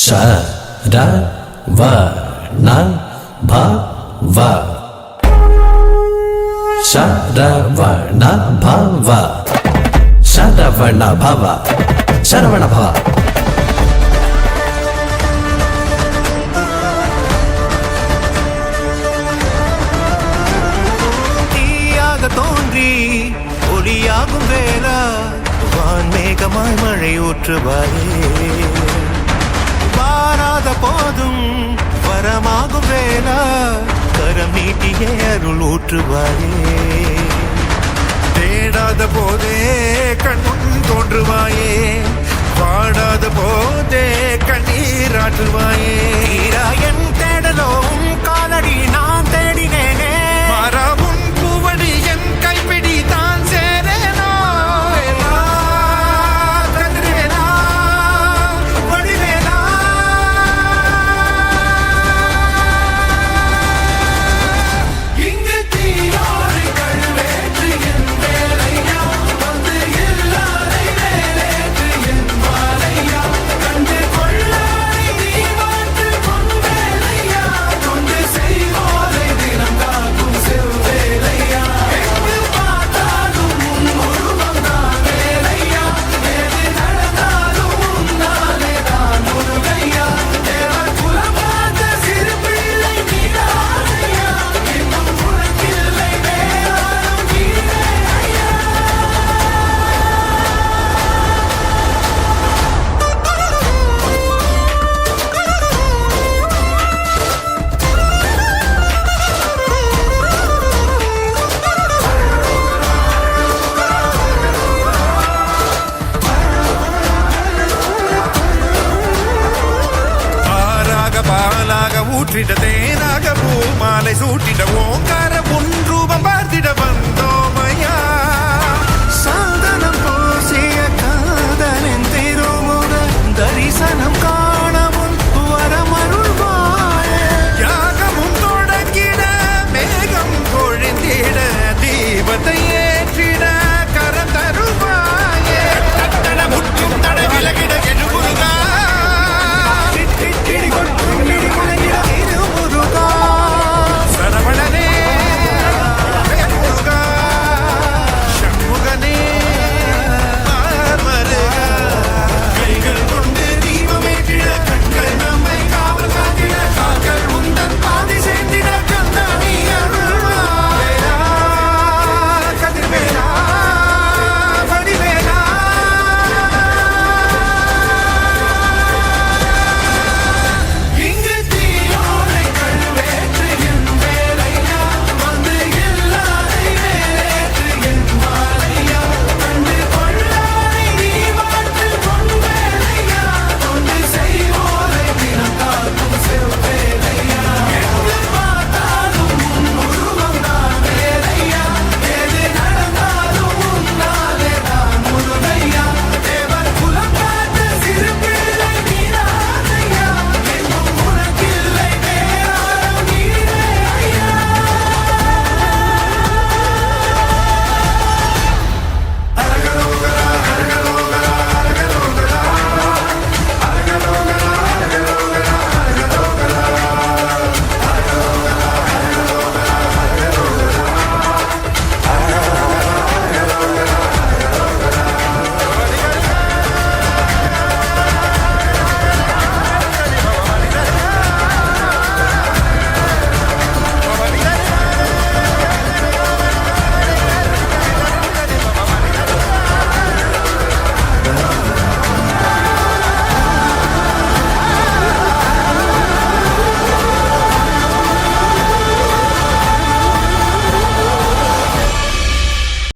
சரவண பவ சரவண பவ சரவண பவ சரவண பவ. தீயாக தோன்றி ஒளியாகும் வேளா வான்மேகமாய் மழை ஊற்றுவாயே. வாராத போதும் வரமாகும் வேளா கரம் நீட்டியே அருள் ஊற்றுவாயே. தேடாத போதே கண்முன் தோன்றுவாயே, பாடாத போதே கண்ணீராற்றுவாயே. என் தேடலும் காலடி நான் தேடினேனே, மாறாவும் பூவடி என் கைப்பிடி தான் சேரேனோ. கதிரேனா வடிவேனா இங்கு தீயோடு கழுவேற்று என் வேலையா, வந்து எல்லாரை வேலேற்று என் மாலையா. கண்டு கொள்ளாரை நீ மாற்று பொன் வேலையா, கொண்டு செய்வோரை தினம் காக்கும் செவ்வேலையா. எங்கு பார்த்தாலும் உன் உருவம் தான் வேலையா, எது நடந்தாலும் உன்னாலே தான் முருகையா. தேவர் குலம் பார்த்த சிறு பிள்ளை நீதானையா, இன்னும் உனக்கில்லை வேறாரும் கீழே ஐயா. ஆறாக பாலாக ஊற்றிட தேனாக பூமாலை சூட்டிட ஓங்கார உன் ரூபம் பார்த்திட வந்தோமையா. சாதனம் பூசிய காதலின் திருமுக தரிசனம்